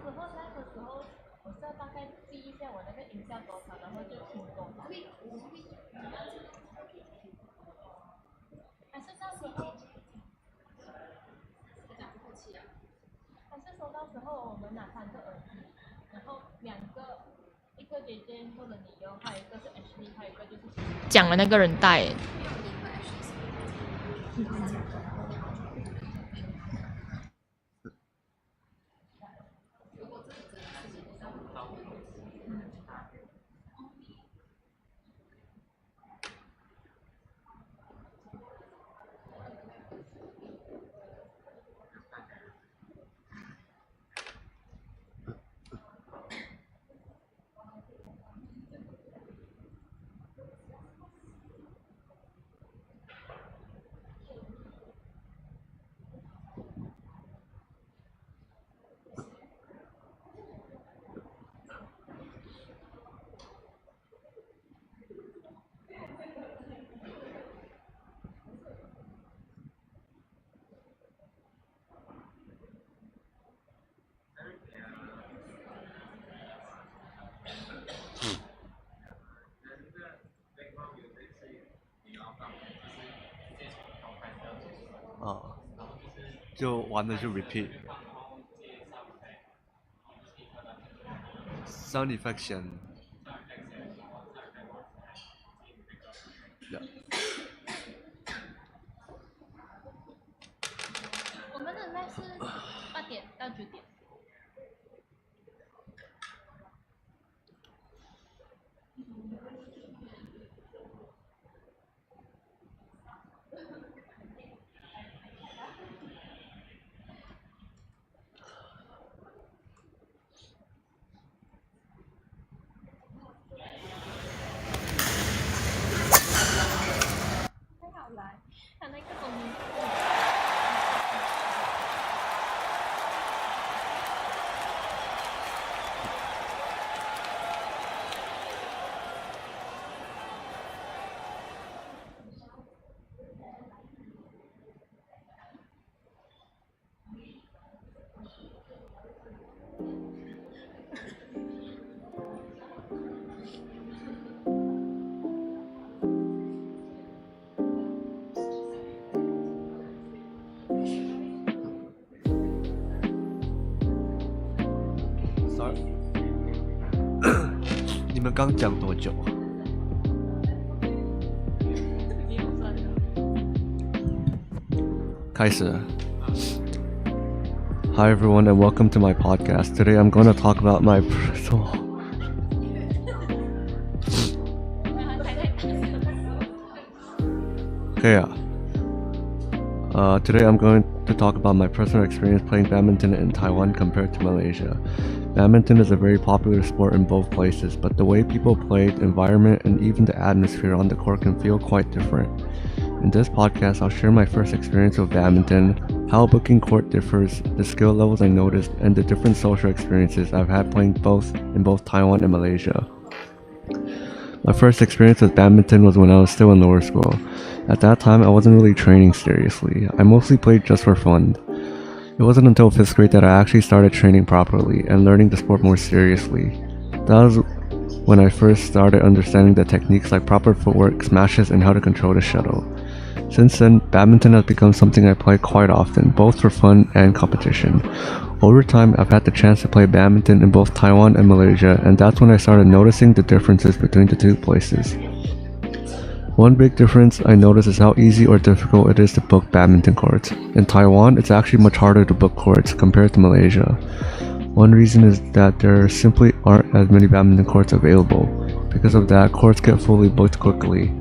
时候那个时候，我是要大概记一下我那个音效多少，然后就听多少。还是到时候，还是说到时候我们拿3个耳机，然后一个姐姐或者你用，还有一个是 Ashley， 还有一个就是讲的那个人带。就玩了就 repeat。Sound effects and yeah. 我们的那是8点到9点。他那个东西。你们刚讲多久？开始。Hi everyone and welcome to my podcast. Today I'm going to talk about my personal. Okay. Today I'm going to talk about my personal experience playing badminton in Taiwan compared to Malaysia. Badminton is a very popular sport in both places, but the way people play, the environment, and even the atmosphere on the court can feel quite different. In this podcast, I'll share my first experience with badminton, how booking court differs, the skill levels I noticed, and the different social experiences I've had playing in both Taiwan and Malaysia. My first experience with badminton was when I was still in lower school. At that time, I wasn't really training seriously. I mostly played just for fun. It wasn't until 5th grade that I actually started training properly and learning the sport more seriously. That was when I first started understanding the techniques like proper footwork, smashes, and how to control the shuttle. Since then, badminton has become something I play quite often, both for fun and competition. Over time, I've had the chance to play badminton in both Taiwan and Malaysia, and that's when I started noticing the differences between the two places. One big difference I noticed is how easy or difficult it is to book badminton courts. In Taiwan, it's actually much harder to book courts compared to Malaysia. One reason is that there simply aren't as many badminton courts available. Because of that, courts get fully booked quickly.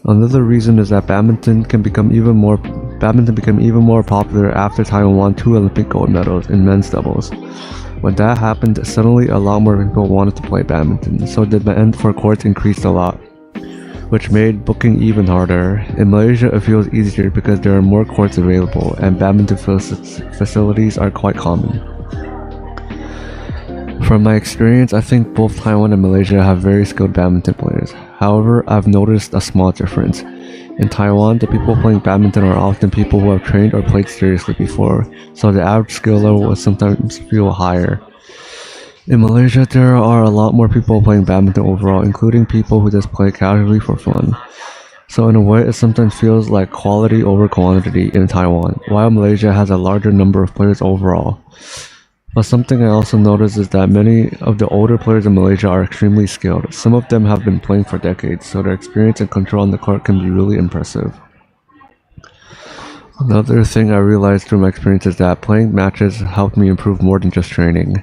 Another reason is that badminton became even more popular after Taiwan won 2 Olympic gold medals in men's doubles. When that happened, suddenly a lot more people wanted to play badminton, so the demand for courts increased a lot, which made booking even harder. In Malaysia, it feels easier because there are more courts available and badminton facilities are quite common. From my experience, I think both Taiwan and Malaysia have very skilled badminton players. However, I've noticed a small difference. In Taiwan, the people playing badminton are often people who have trained or played seriously before, so the average skill level will sometimes feel higher. In Malaysia, there are a lot more people playing badminton overall, including people who just play casually for fun. So in a way, it sometimes feels like quality over quantity in Taiwan, while Malaysia has a larger number of players overall. But something I also noticed is that many of the older players in Malaysia are extremely skilled. Some of them have been playing for decades, so their experience and control on the court can be really impressive. Another thing I realized through my experience is that playing matches helped me improve more than just training.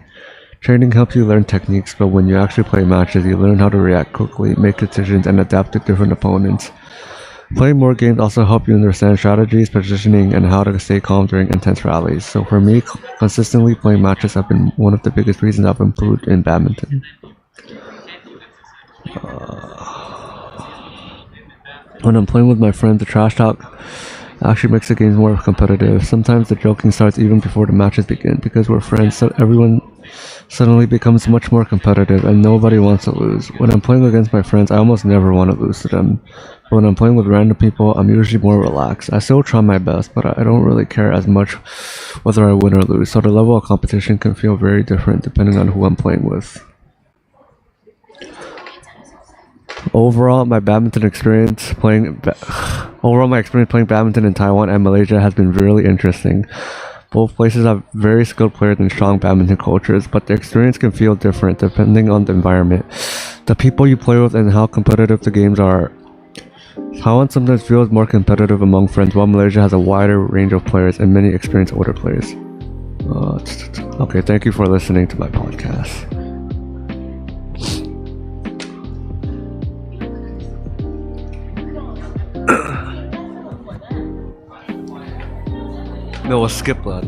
Training helps you learn techniques, but when you actually play matches, you learn how to react quickly, make decisions, and adapt to different opponents. Playing more games also help you understand strategies, positioning, and how to stay calm during intense rallies. So for me, consistently playing matches have been one of the biggest reasons I've improved in badminton. When I'm playing with my friends, the trash talk actually makes the games more competitive. Sometimes the joking starts even before the matches begin. Because we're friends, so everyone suddenly becomes much more competitive and nobody wants to lose. When I'm playing against my friends, I almost never want to lose to them. But when I'm playing with random people, I'm usually more relaxed. I still try my best, but I don't really care as much whether I win or lose. So the level of competition can feel very different depending on who I'm playing with. Overall, my experience playing badminton in Taiwan and Malaysia has been really interesting. Both places have very skilled players and strong badminton cultures, but the experience can feel different depending on the environment, the people you play with, and how competitive the games are. Taiwan sometimes feels more competitive among friends, while Malaysia has a wider range of players and many experienced older players. Okay, thank you for listening to my podcast. 没有，我 skip 了。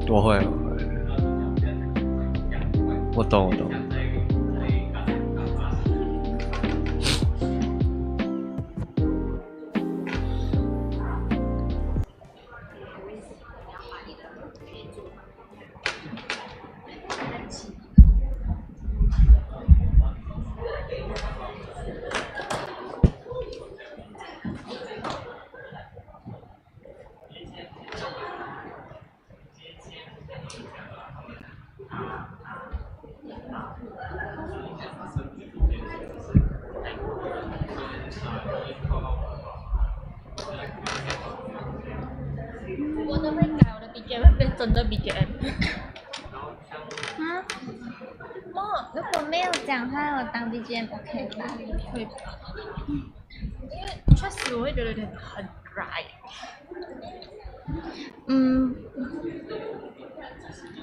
我会，我懂。我都会改我的 BGM 会变真的 BGM。如果没有讲话，我当 BGM OK 吧？会吧？因为确实我会觉得有点很 dry。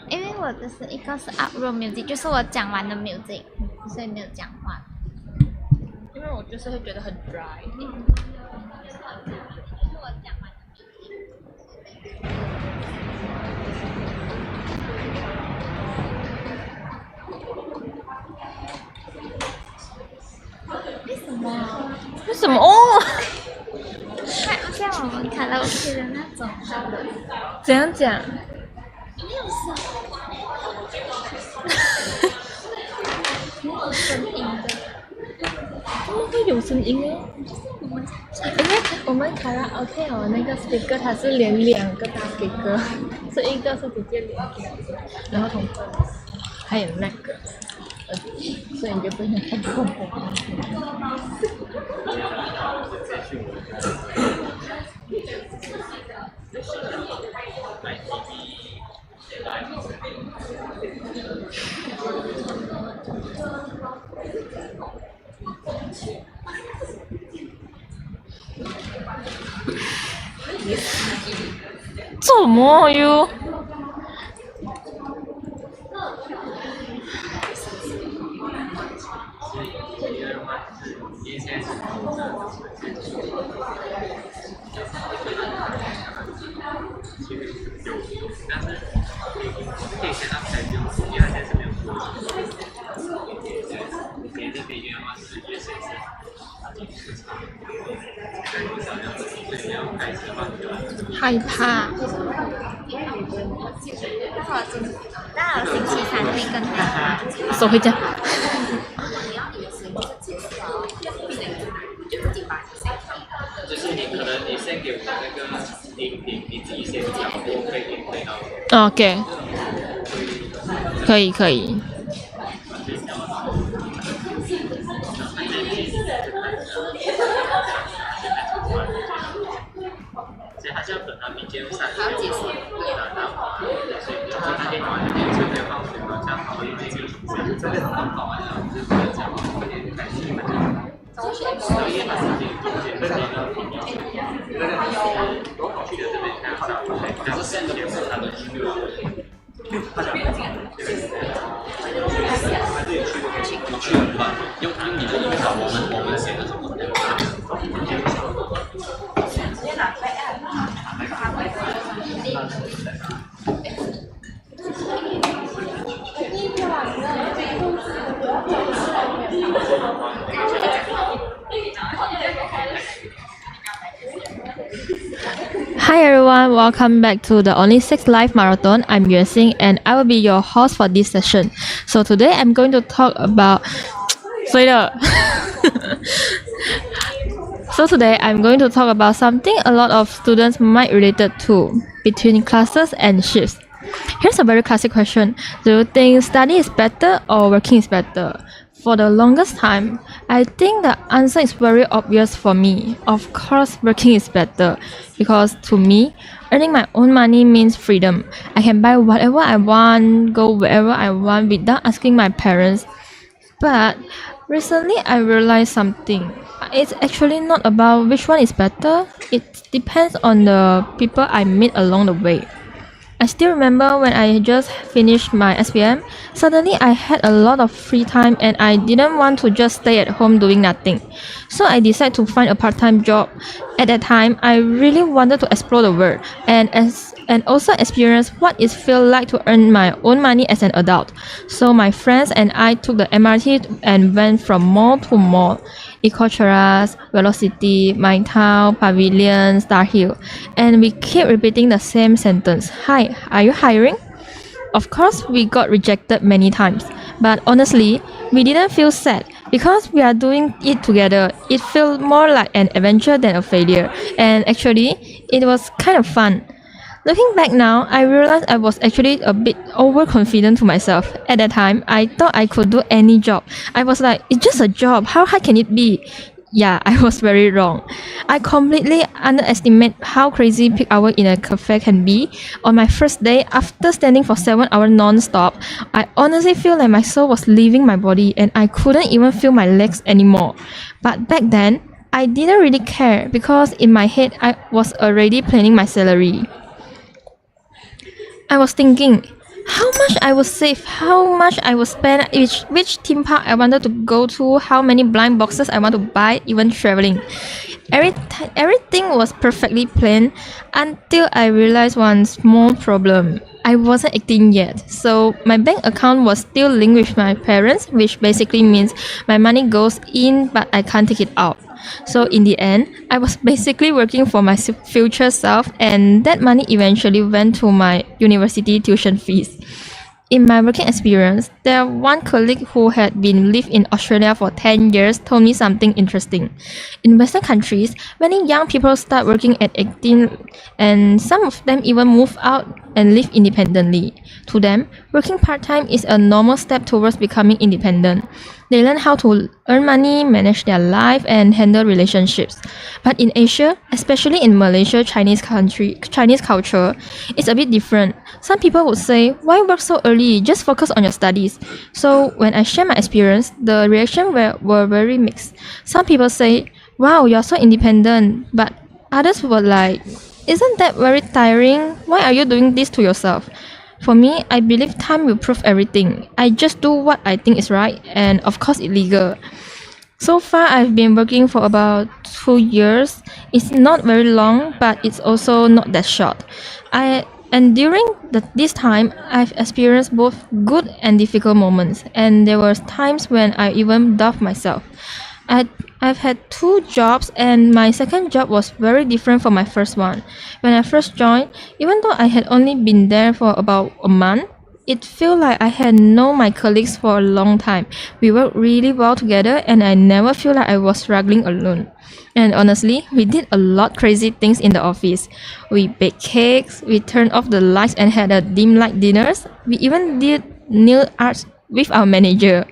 因为我的是一个是 upload music， 就是我讲完的 music， 所以没有讲话。因为我就是会觉得很 dry。我讲完的 music。为什么哦？像我们卡拉 OK 的那种。怎样讲？没有声音的。怎么会有声音呢？因为我们卡拉 OK 哦，那个 speaker 它是连2个大 speaker， 是一个是直接连起来的，然后同时还有那个，所以你就不能太恐怖。怎么哟？害怕。那我星期3会跟他。手会这样。OK，可以可以。Hi everyone, welcome back to the Only 6 Live Marathon. I'm Yuan and I will be your host for this session. So today I'm going to talk about So today I'm going to talk about something a lot of students might relate to between classes and shifts. Here's a very classic question. Do you think study is better or working is better? For the longest time, I think the answer is very obvious for me. Of course, working is better because to me, earning my own money means freedom. I can buy whatever I want, go wherever I want without asking my parents. But recently, I realized something. It's actually not about which one is better. It depends on the people I meet along the way. I still remember when I just finished my SPM, suddenly I had a lot of free time and I didn't want to just stay at home doing nothing. So I decided to find a part-time job. At that time, I really wanted to explore the world and also experience what it feels like to earn my own money as an adult. So my friends and I took the MRT and went from mall to mall. Ecocheras, Velocity, My Town, Pavilion, Star Hill, and we keep repeating the same sentence. Hi, are you hiring? Of course, we got rejected many times, but honestly, we didn't feel sad because we are doing it together. It felt more like an adventure than a failure, and actually, it was kind of fun. Looking back now, I realized I was actually a bit overconfident to myself. At that time, I thought I could do any job. I was like, it's just a job. How hard can it be? Yeah, I was very wrong. I completely underestimate how crazy peak hour in a cafe can be. On my first day, after standing for 7 hours non-stop, I honestly feel like my soul was leaving my body and I couldn't even feel my legs anymore. But back then, I didn't really care because in my head, I was already planning my salary. I was thinking how much I would save, how much I would spend, which theme park I wanted to go to, how many blind boxes I want to buy, even traveling. Everything was perfectly planned until I realized one small problem. I wasn't 18 yet, so my bank account was still linked with my parents, which basically means my money goes in but I can't take it out. So in the end, I was basically working for my future self and that money eventually went to my university tuition fees. In my working experience, there one colleague who had been lived in Australia for 10 years told me something interesting. In Western countries, many young people start working at 18 and some of them even move out and live independently. To them, working part-time is a normal step towards becoming independent. They learn how to earn money, manage their life, and handle relationships. But in Asia, especially in Malaysia, Chinese culture, it's a bit different. Some people would say, why work so early? Just focus on your studies. So when I share my experience, the reaction were very mixed. Some people say, wow, you're so independent. But others were like, isn't that very tiring? Why are you doing this to yourself? For me, I believe time will prove everything. I just do what I think is right and of course illegal. So far, I've been working for about 2 years. It's not very long, but it's also not that short. During this time, I've experienced both good and difficult moments, and there were times when I even doubted myself. I've had 2 jobs and my second job was very different from my first one. When I first joined, even though I had only been there for about a month, it felt like I had known my colleagues for a long time. We worked really well together and I never feel like I was struggling alone. And honestly, we did a lot crazy things in the office. We baked cakes, we turned off the lights and had a dim light dinners. We even did nail arts with our manager.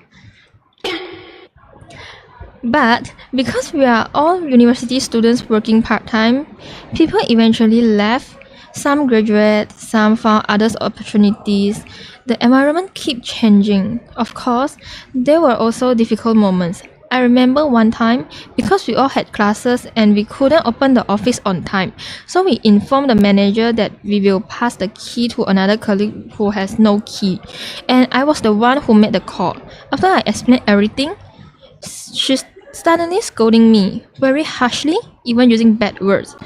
But because we are all university students working part-time, people eventually left. Some graduate, some found other opportunities. The environment kept changing. Of course, there were also difficult moments. I remember one time because we all had classes and we couldn't open the office on time. So we informed the manager that we will pass the key to another colleague who has no key. And I was the one who made the call. After I explained everything, she suddenly scolding me very harshly, even using bad words.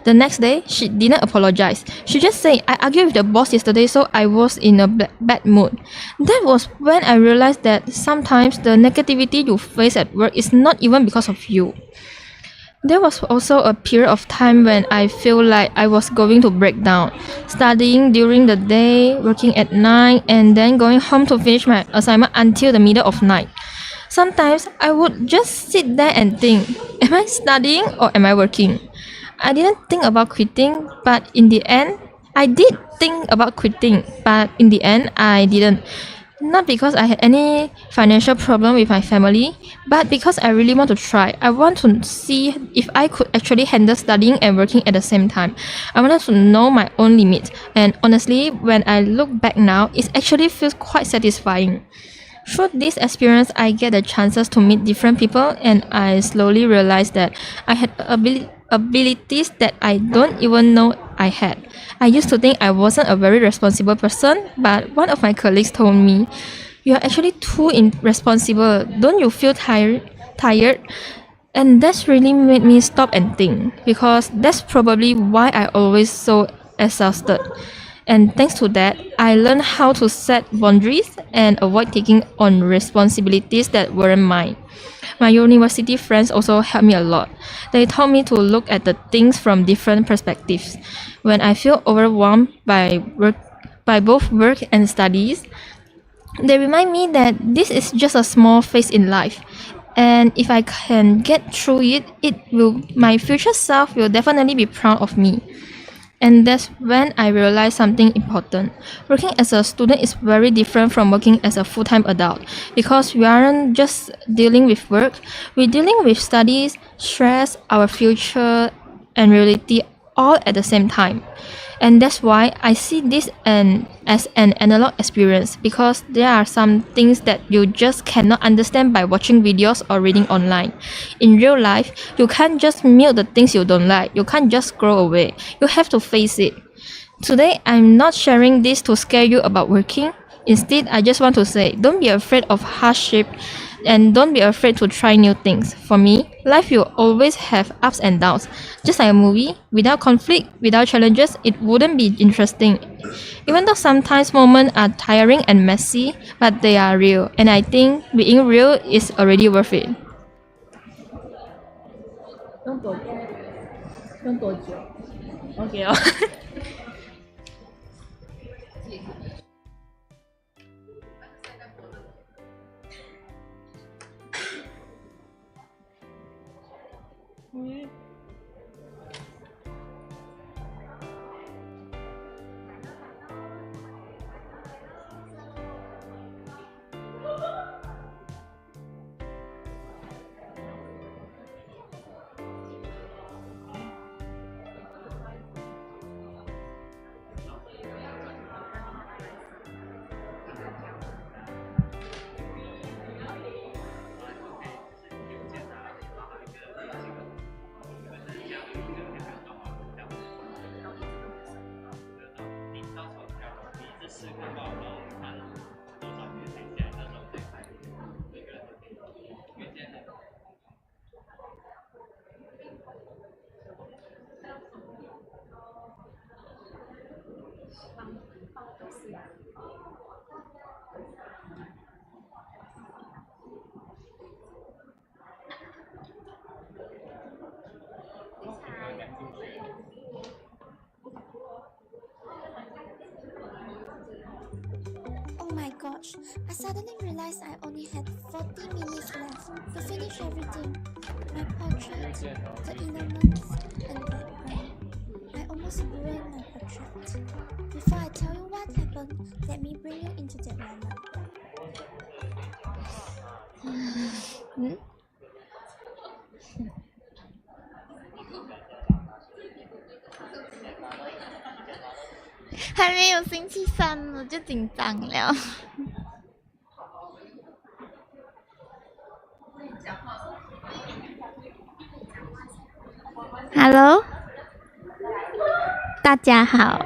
The next day, she didn't apologize. She just said, I argued with the boss yesterday, so I was in a bad mood. That was when I realized that sometimes the negativity you face at work is not even because of you. There was also a period of time when I feel like I was going to break down, studying during the day, working at night, and then going home to finish my assignment until the middle of night. Sometimes I would just sit there and think, am I studying or am I working? I didn't think about quitting, but in the end, I did think about quitting, but in the end, I didn't. Not because I had any financial problem with my family, but because I really want to try. I want to see if I could actually handle studying and working at the same time. I wanted to know my own limits, and honestly, when I look back now, it actually feels quite satisfying. Through this experience, I get the chances to meet different people, and I slowly realized that I had abilities that I don't even know I had. I used to think I wasn't a very responsible person, but one of my colleagues told me, "You are actually too irresponsible. Don't you feel tired?" And that's really made me stop and think, because that's probably why I always so exhausted. And thanks to that, I learned how to set boundaries and avoid taking on responsibilities that weren't mine. My university friends also helped me a lot. They taught me to look at the things from different perspectives. When I feel overwhelmed by both work and studies, they remind me that this is just a small phase in life. And if I can get through my future self will definitely be proud of me. And that's when I realized something important. Working as a student is very different from working as a full-time adult, because we aren't just dealing with work, we're dealing with studies, stress, our future, and reality all at the same time. And that's why I see this as an analog experience, because there are some things that you just cannot understand by watching videos or reading online. In real life, you can't just mute the things you don't like. You can't just scroll away. You have to face it. Today, I'm not sharing this to scare you about working. Instead, I just want to say, don't be afraid of hardship and don't be afraid to try new things. For me, life will always have ups and downs. Just like a movie, without conflict, without challenges, it wouldn't be interesting. Even though sometimes moments are tiring and messy, but they are real. And I think being real is already worth it. 用多久？OK 哦。my gosh, I suddenly realized I only had 40 minutes left to finish everything. My portrait, the elements, and the background. I almost ruined my portrait. Before I tell you what happened, let me bring you into that moment. 还没有星期三我就紧张了。Hello， 大家好。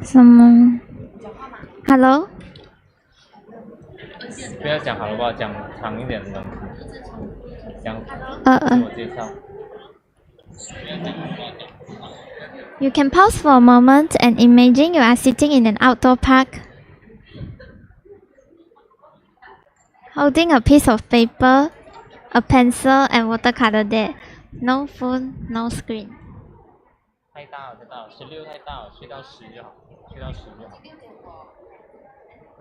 什么 ？Hello。不要讲好了，不好讲长一点的东西，讲自我介绍。You can pause for a moment and imagine you are sitting in an outdoor park, holding a piece of paper, a pencil, and watercolor there. No phone, no screen. 太大了，16太大了，睡到10就好，睡到10就好。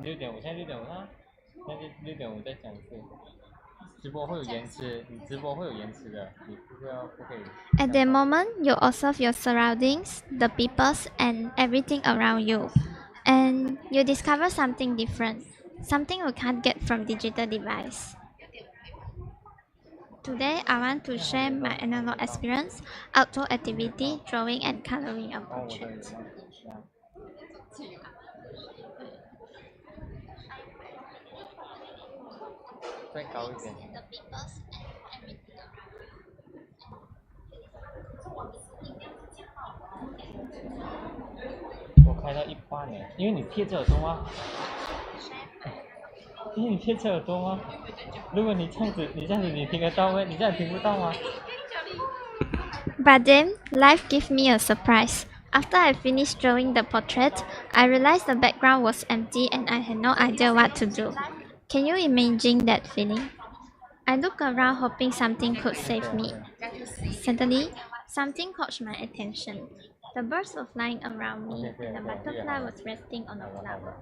6.5，现在6.5啊，现在6.5再讲一次。直播会有延迟，你直播会有延迟的，你不可以。At that moment, you observe your surroundings, the peoples, and everything around you, and you discover something different, something you can't get from digital device. Today, I want to share my analog experience, outdoor activity, drawing, and coloring a portrait. 再高一点。我开到1半呢，因为你贴着耳朵吗？因为你贴着耳朵吗？如果你这样子你听得到吗？你这样听不到吗？ But then, life gave me a surprise. After I finished drawing the portrait, I realized the background was empty and I had no idea what to do. Can you imagine that feeling? I looked around hoping something could save me. Suddenly, something caught my attention. The birds were flying around me and the butterfly was resting on a flower.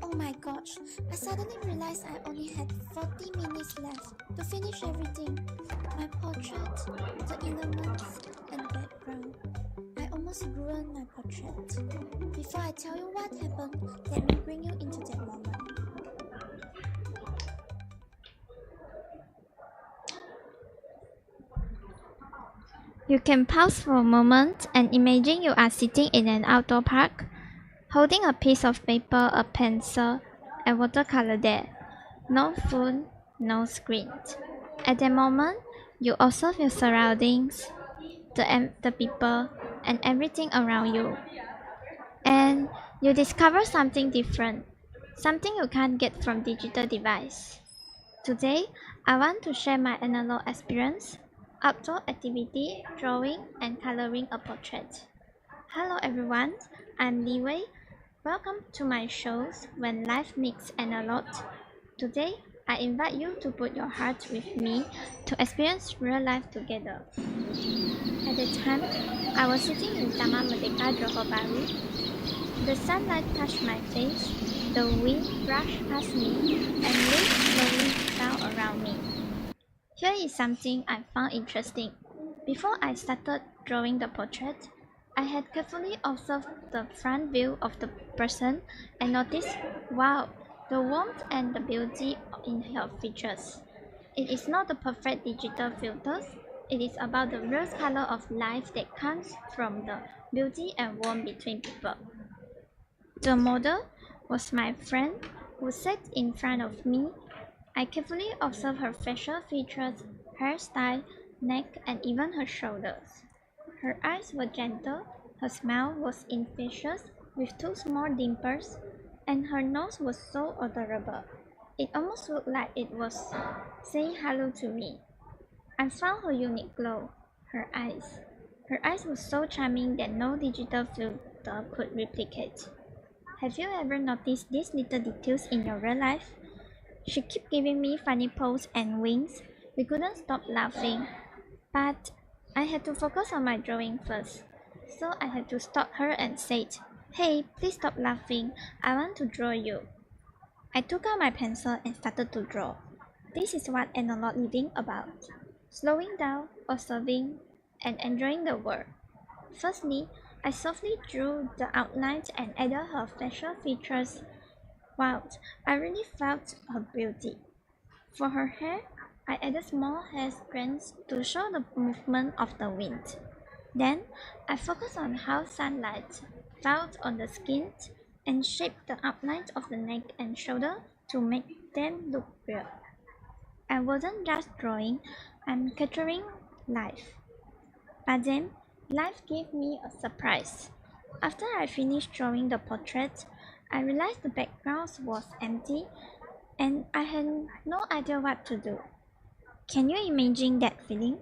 Oh my gosh, I suddenly realized I only had 40 minutes left to finish everything. My portrait, the elements, and the background. I almost ruined my portrait. Before I tell you what happened, let me bring you into that moment. You can pause for a moment and imagine you are sitting in an outdoor park, holding a piece of paper, a pencil, and watercolor there. No phone, no screen. At that moment, you observe your surroundings, the people, and everything around you. And you discover something different, something you can't get from digital device. Today, I want to share my analog experience, outdoor activity, drawing, and coloring a portrait. Hello everyone, I'm Li Wei. Welcome to my shows When Life Meets Analog. Today, I invite you to put your heart with me to experience real life together. At the time, I was sitting in Taman Merdeka, Johor Bahru. The sunlight touched my face, the wind brushed past me, and leaves slowly fell around me. Here is something I found interesting. Before I started drawing the portrait, I had carefully observed the front view of the person and noticed, wow, the warmth and the beauty in her features. It is not the perfect digital filters, it is about the real color of life that comes from the beauty and warmth between people. The model was my friend who sat in front of me. I carefully observed her facial features, hairstyle, neck, and even her shoulders. Her eyes were gentle, her smile was infectious with two small dimples, and her nose was so adorable. It almost looked like it was saying hello to me. I found her unique glow, her eyes. Her eyes were so charming that no digital filter could replicate. Have you ever noticed these little details in your real life? She kept giving me funny pose and winks. We couldn't stop laughing, but I had to focus on my drawing first. So I had to stop her and said, "Hey, please stop laughing. I want to draw you." I took out my pencil and started to draw. This is what analog living about. Slowing down, observing, and enjoying the work. Firstly, I softly drew the outlines and added her facial features. Wow, I really felt her beauty. For her hair, I added small hair strands to show the movement of the wind. Then, I focused on how sunlight felt on the skin and shaped the outlines of the neck and shoulder to make them look real. I wasn't just drawing, I'm capturing life. But then, life gave me a surprise. After I finished drawing the portrait, I realized the background was empty and I had no idea what to do. Can you imagine that feeling?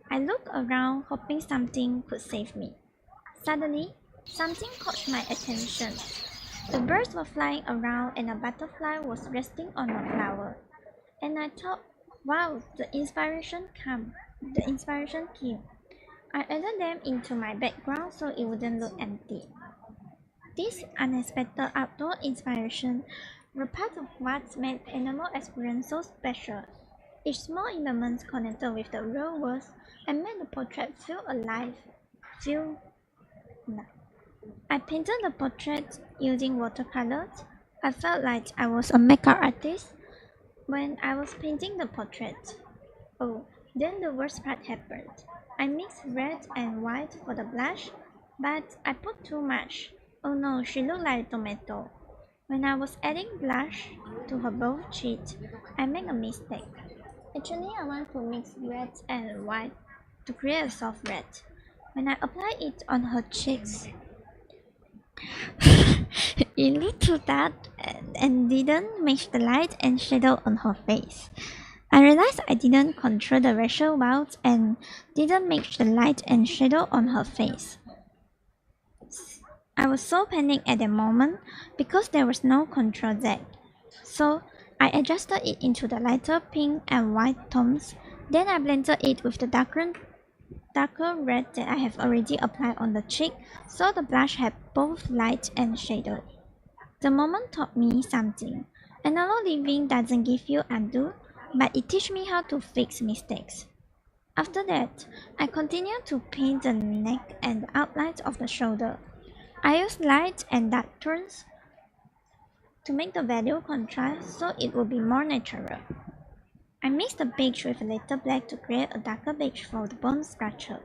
I looked around hoping something could save me. Suddenly, something caught my attention. The birds were flying around and a butterfly was resting on a flower. And I thought, wow, The inspiration came. I added them into my background so it wouldn't look empty. This unexpected outdoor inspiration were part of what made animal experience so special. Each small element connected with the real world and made the portrait feel alive. Feel alive. I painted the portrait using watercolors. I felt like I was a makeup artist when I was painting the portrait. Oh, then the worst part happened. I mixed red and white for the blush, but I put too much. Oh no, she looked like a tomato. When I was adding blush to her both cheeks, I made a mistake. Actually, I want to mix red and white to create a soft red. When I applied it on her cheeks, it looked too dark and didn't match the light and shadow on her face. I realized I didn't control the ratio well and didn't match the light and shadow on her face. I was so panicked at the moment because there was no control there. So I adjusted it into the lighter pink and white tones. Then I blended it with the darker red that I have already applied on the cheek, so the blush had both light and shadow. The moment taught me something. Analog living doesn't give you undo, but it teaches me how to fix mistakes. After that, I continued to paint the neck and the outlines of the shoulder. I used light and dark tones to make the value contrast so it would be more natural. I mixed the beige with a little black to create a darker beige for the bone structure.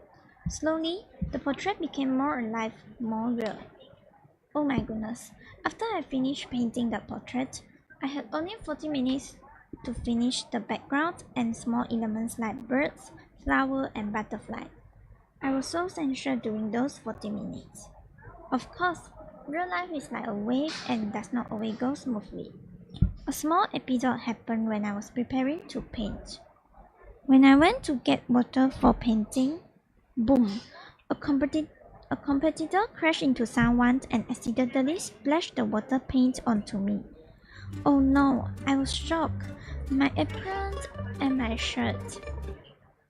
Slowly, the portrait became more alive, more real. Oh my goodness. After I finished painting the portrait, I had only 40 minutes to finish the background and small elements like birds, flower, and butterfly. I was so sensual during those 40 minutes. Of course, real life is like a wave and does not always go smoothly. A small episode happened when I was preparing to paint. When I went to get water for painting, boom, a competitor crashed into someone and accidentally splashed the water paint onto me. Oh no, I was shocked. My apron and my shirt.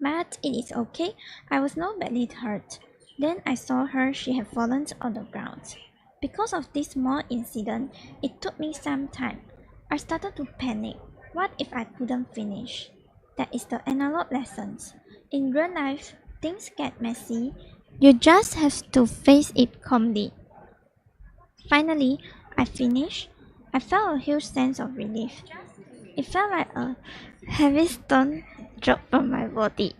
But it is okay, I was not badly hurt. Then I saw her, she had fallen on the ground. Because of this small incident, it took me some time. I started to panic. What if I couldn't finish? That is the analog lessons. In real life, things get messy. You just have to face it calmly. Finally, I finished. I felt a huge sense of relief. It felt like a heavy stone dropped from my body.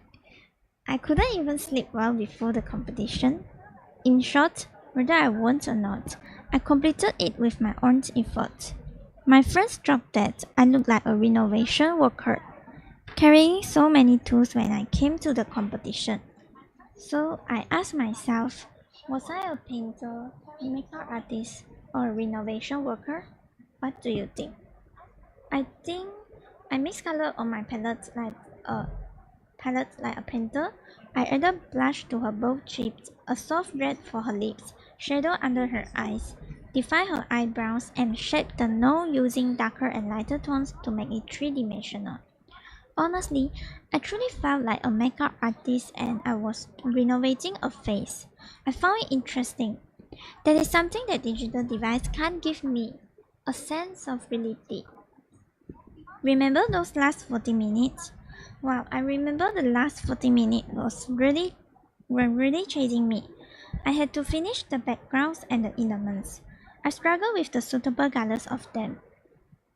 I couldn't even sleep well before the competition. In short, whether I won or not, I completed it with my own effort. My friends joked that I looked like a renovation worker, carrying so many tools when I came to the competition. So I asked myself, was I a painter, a makeup artist, or a renovation worker? What do you think? I think I mix color on my palette like a palette like a painter. I added blush to her both cheeks, a soft red for her lips, shadow under her eyes, define her eyebrows, and shade the nose using darker and lighter tones to make it three-dimensional. Honestly, I truly felt like a makeup artist and I was renovating a face. I found it interesting. That is something that digital device can't give me, a sense of reality. Remember those last 40 minutes? Wow, I remember the last 40 minutes were really chasing me. I had to finish the backgrounds and the elements. I struggled with the suitable colors of them.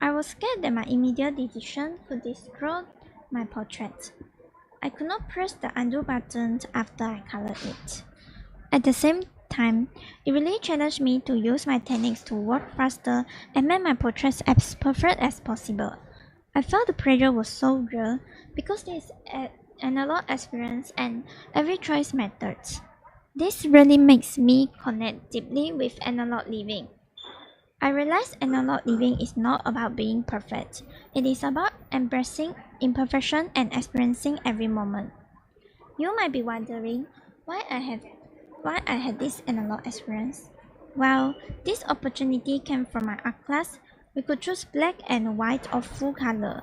I was scared that my immediate decision could destroy my portrait. I could not press the undo button after I colored it. At the same time, it really challenged me to use my techniques to work faster and make my portraits as perfect as possible. I felt the pressure was so real because this is an analog experience and every choice matters. This really makes me connect deeply with analog living. I realize analog living is not about being perfect. It is about embracing imperfection and experiencing every moment. You might be wondering why I had this analog experience. Well, this opportunity came from my art class. We could choose black and white or full color.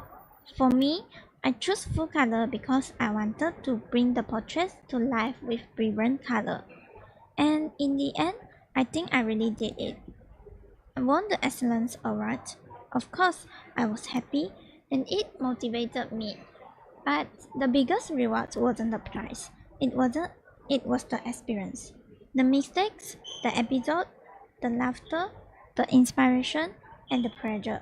For me, I chose full color because I wanted to bring the portraits to life with vibrant color. And in the end, I think I really did it. I won the Excellence Award. Of course, I was happy and it motivated me. But the biggest reward wasn't the prize. It was the experience. The mistakes, the episode, the laughter, the inspiration, and the pressure.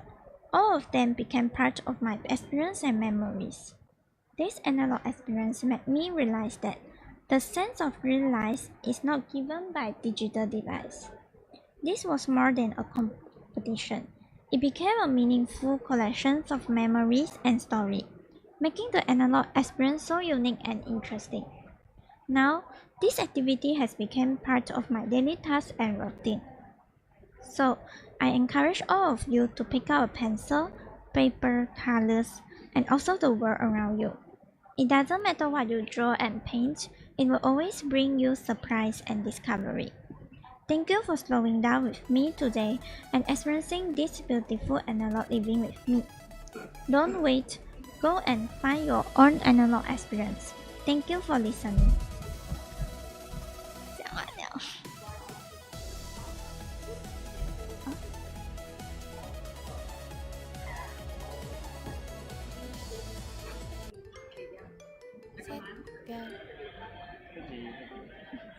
All of them became part of my experience and memories. This analog experience made me realize that the sense of real life is not given by digital device. This was more than a competition. It became a meaningful collection of memories and stories, making the analog experience so unique and interesting. Now, this activity has become part of my daily task and routine. So, I encourage all of you to pick up a pencil, paper, colors, and also the world around you. It doesn't matter what you draw and paint, it will always bring you surprise and discovery. Thank you for slowing down with me today and experiencing this beautiful analog living with me. Don't wait, go and find your own analog experience. Thank you for listening. 讲完了。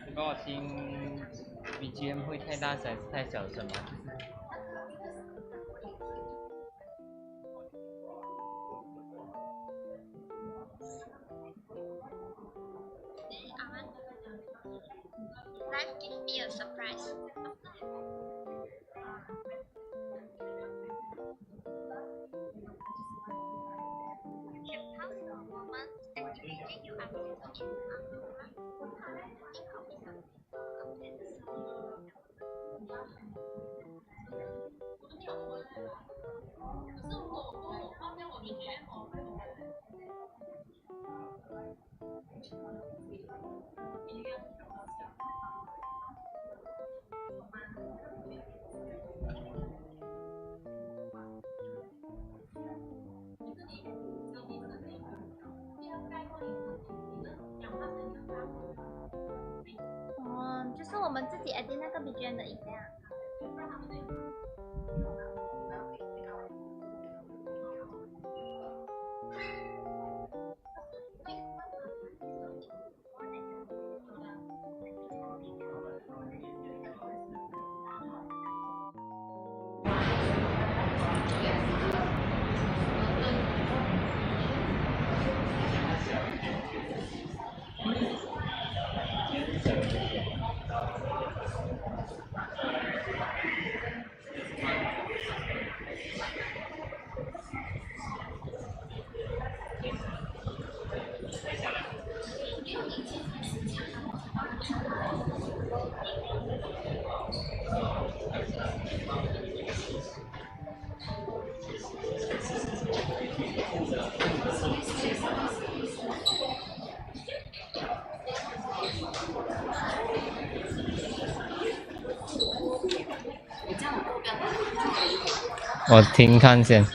不过听 BGM 会太大声还是太小声吗？Life give me a surprise. You can pause for a moment and imagine you are sitting in an outdoor park. Think of something of 就是我们自己 edit 那个 BGM 的音量。我听看先。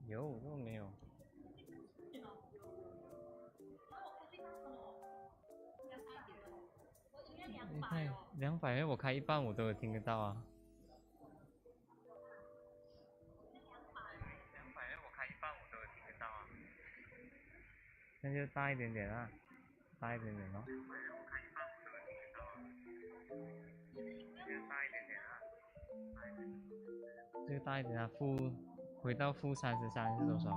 有，都没有。你看200，我开一半我都有听得到啊。那就大一点点啊，大一点点咯。这个大一点啊，回到-33是多少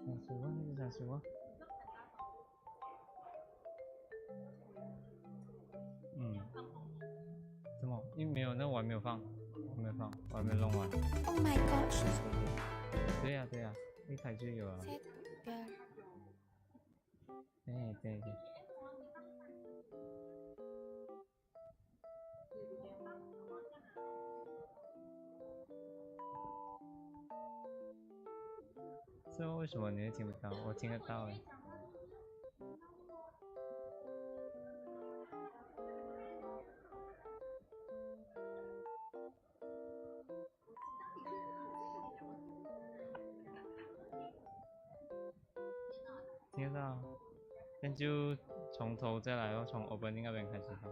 ？35还是35？怎么？因为没有，那我还没有放，我还没弄完。Oh my gosh. 对呀、对呀、一开就有啊。对。这为什么你会听不到？我听得到哎。听得到，那就从头再来哦，从 opening 那边开始放。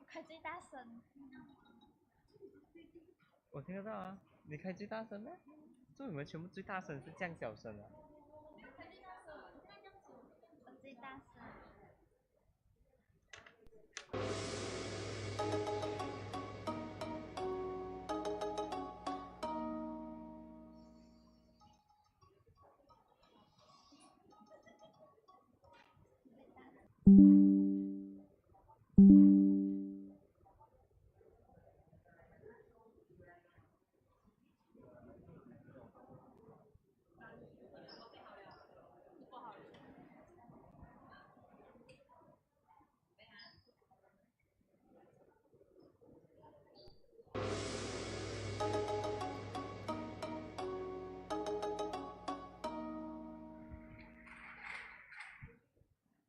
开最大声。我听得到啊，你开最大声呢？就你们全部最大声是降小声啊。我最大声。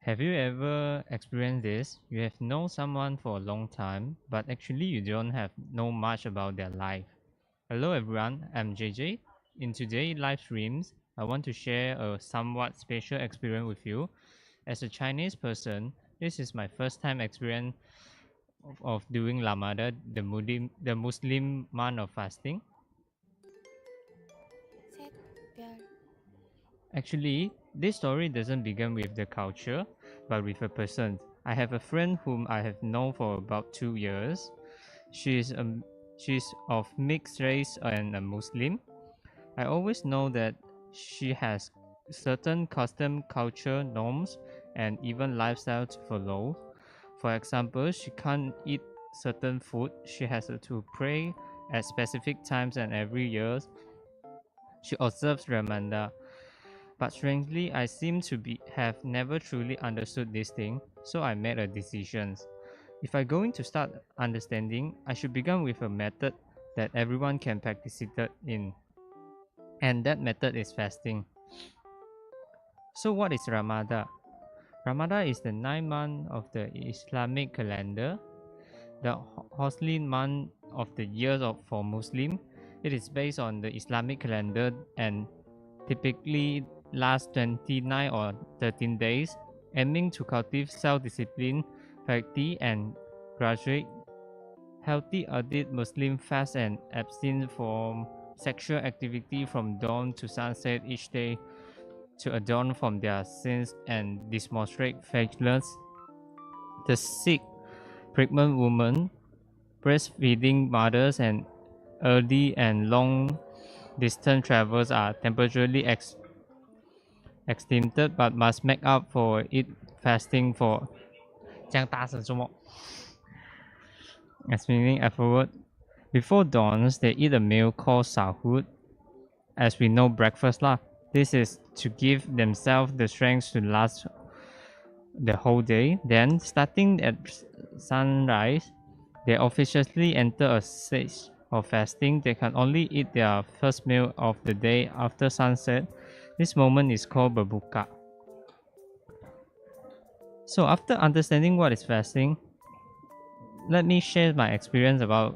Have you ever experienced this? You have known someone for a long time, but actually you don't have know much about their life. Hello everyone, I'm JJ. In today's live streams, I want to share a somewhat special experience with you. As a Chinese person, this is my first time experience of doing Ramadan, the Muslim month of fasting. said Bear. Actually, this story doesn't begin with the culture, but with a person. I have a friend whom I have known for about 2 years. She's she's of mixed race and a Muslim. I always know that she has certain custom, culture, norms, and even lifestyle to follow. For example, she can't eat certain food. She has to pray at specific times, and every year she observes Ramadan. But strangely, I seem to have never truly understood this thing, so I made a decision. If I'm going to start understanding, I should begin with a method that everyone can participate in, and that method is fasting. So, what is Ramadan? Ramadan is the ninth month of the Islamic calendar, the holy month of the year for Muslim. It is based on the Islamic calendar and typically lasts 29 or 13 days, aiming to cultivate self-discipline, piety, and graduate healthy audit Muslim fast and abstain from sexual activity from dawn to sunset each day to adorn from their sins and demonstrate faithfulness. The sick, pregnant women, breastfeeding mothers, and early and long distance travelers are temporarily extincted but must make up for it fasting for 这样大声什么 as meaning afterward. Before dawns, they eat a meal called sahur, as we know breakfast lah. This is to give themselves the strength to last the whole day. Then, starting at sunrise, they officially enter a stage of fasting. They can only eat their first meal of the day after sunset. This moment is called berbuka. So, after understanding what is fasting, let me share my experience about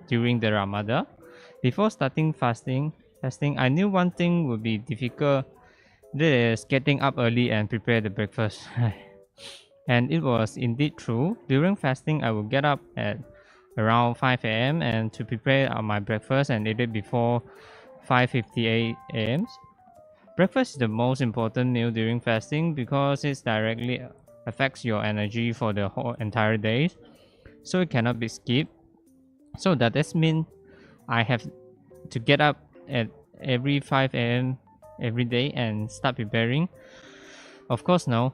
during the Ramadan. Before starting fasting, I knew one thing would be difficult. That is getting up early and prepare the breakfast. And it was indeed true. During fasting, I would get up at around 5 a.m. and to prepare my breakfast and eat it before 5:58 a.m. Breakfast is the most important meal during fasting because it directly affects your energy for the whole entire day, so it cannot be skipped. So that does mean I have to get up at every 5 a.m. every day and start preparing. Of course, no.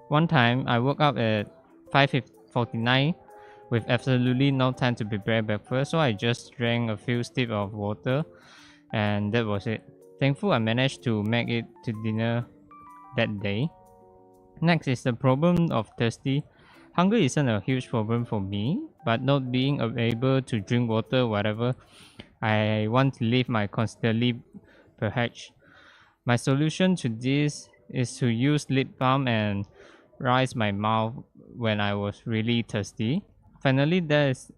One time I woke up at 5:49 with absolutely no time to prepare breakfast, so I just drank a few sips of water and that was it. Thankful I managed to make it to dinner that day. Next is the problem of thirsty. Hunger isn't a huge problem for me, but not being able to drink water whatever I want to live my constantly perhaps. My solution to this is to use lip balm and rinse my mouth when I was really thirsty. Finally, there is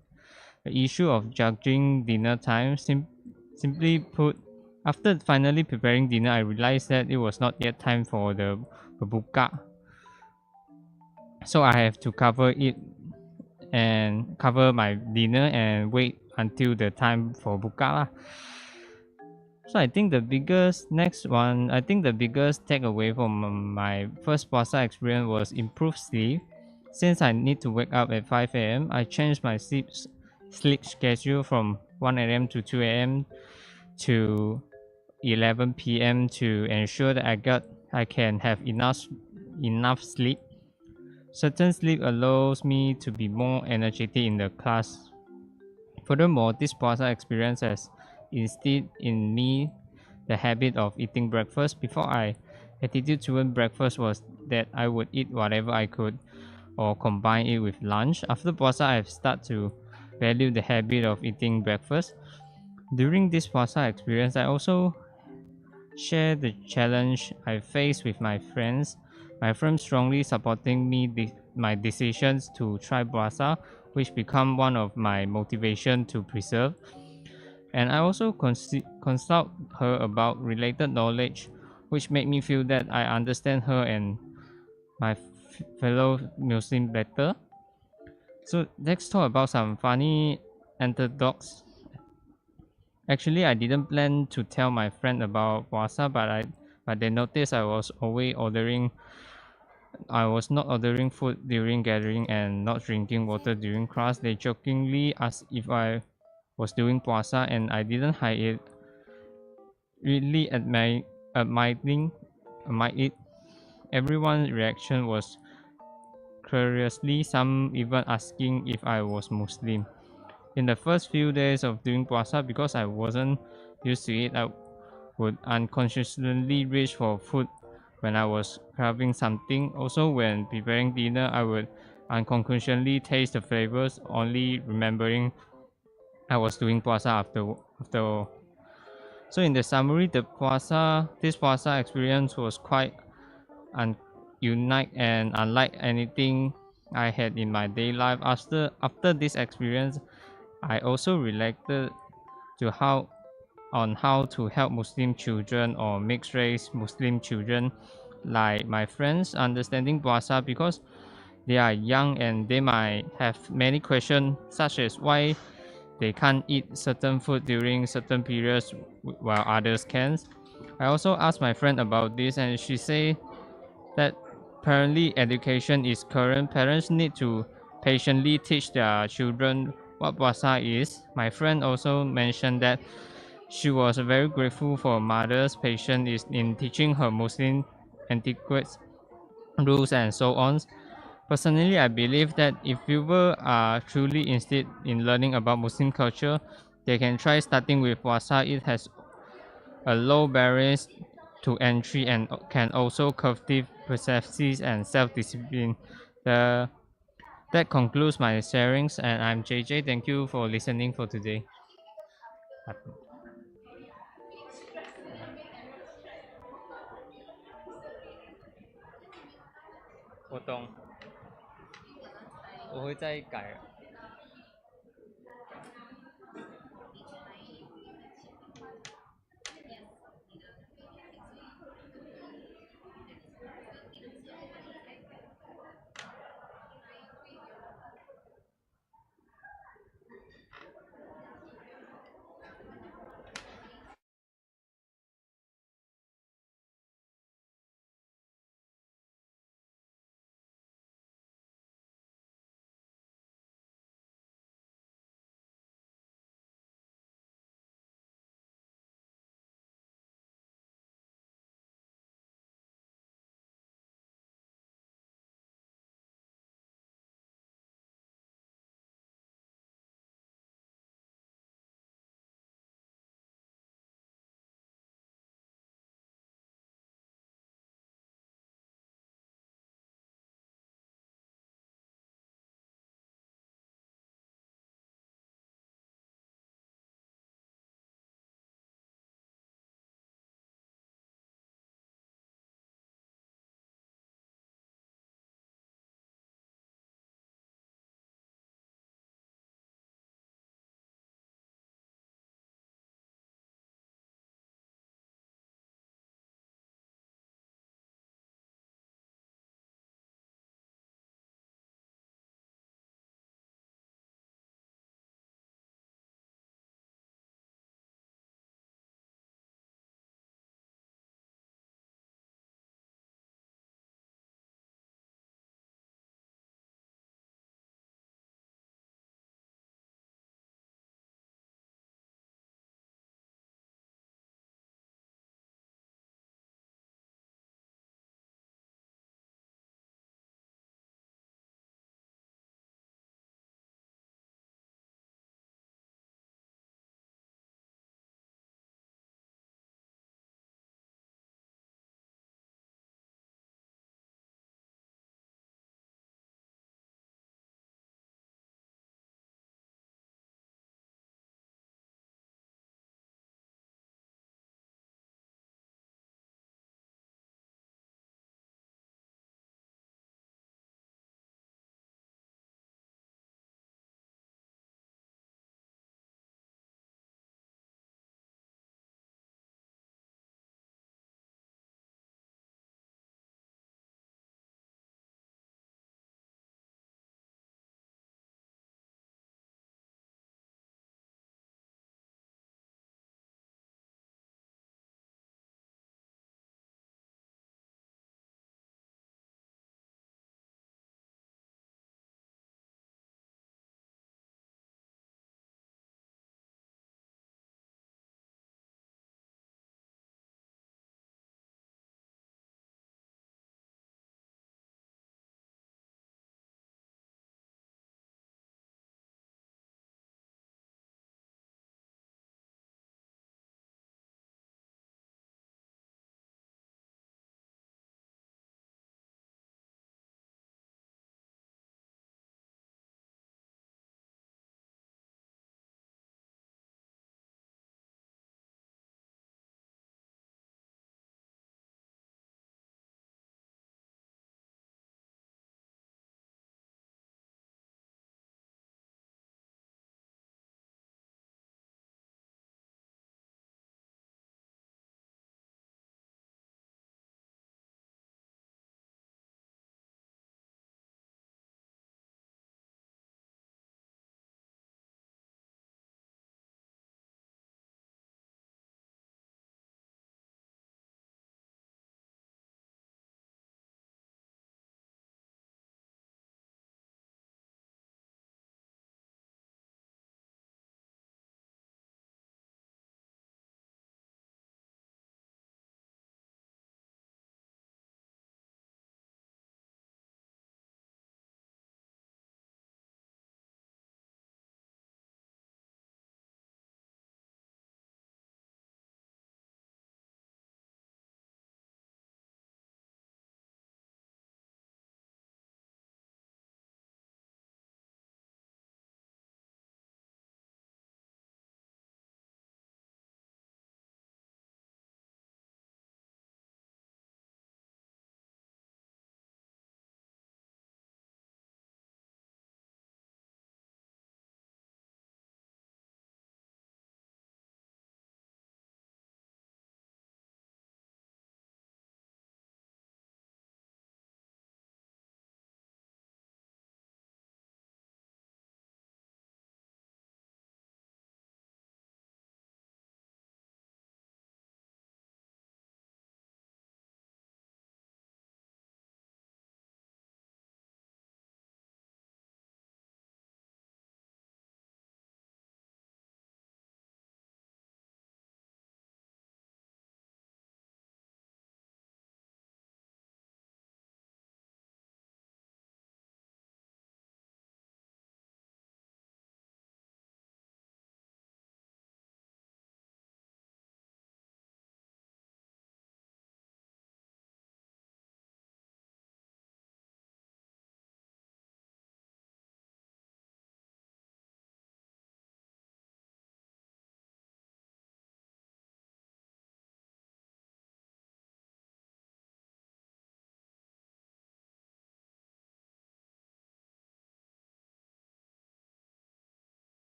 the issue of judging dinner time. Simply put, after finally preparing dinner, I realized that it was not yet time for the buka. So I have to cover it and cover my dinner and wait until the time for buka lah. So I think the biggest takeaway from my first puasa experience was improved sleep. Since I need to wake up at 5 a.m., I changed my sleep schedule from 1 a.m. to 2 a.m. to 11 p.m. to ensure that I can have enough sleep. Certain sleep allows me to be more energetic in the class. Furthermore, this puasa experience has instilled in me the habit of eating breakfast. Before, my attitude toward breakfast was that I would eat whatever I could or combine it with lunch. After puasa, I have started to value the habit of eating breakfast. During this puasa experience, I also share the challenge I faced with my friends. My friends strongly supporting my decisions to try puasa, which become one of my motivation to preserve. And I also consult her about related knowledge, which made me feel that I understand her and my fellow Muslim better. So let's talk about some funny anecdotes. Actually, I didn't plan to tell my friend about puasa, but they noticed I was not ordering food during gathering and not drinking water during class. They jokingly asked if I was doing puasa, and I didn't hide it. Really admiring it. Everyone's reaction was curiously, some even asking if I was Muslim. In the first few days of doing puasa, because I wasn't used to it, I would unconsciously reach for food when I was craving something. Also, when preparing dinner, I would unconsciously taste the flavors, only remembering I was doing puasa after. So in the summary, this puasa experience was quite unique and unlike anything I had in my day life. After this experience, I also reflected to how to help Muslim children or mixed race Muslim children like my friends understanding puasa, because they are young and they might have many questions such as why they can't eat certain food during certain periods while others can. I also asked my friend about this, and she said that apparently education is current. Parents need to patiently teach their children what puasa is. My friend also mentioned that she was very grateful for mother's patience in teaching her Muslim etiquettes, rules, and so on. Personally, I believe that if people are truly interested in learning about Muslim culture, they can try starting with puasa. It has a low barriers to entry and can also cultivate perceptions and self-discipline. The, that concludes my sharings, and I'm JJ. Thank you for listening for today. 我懂，我会再改。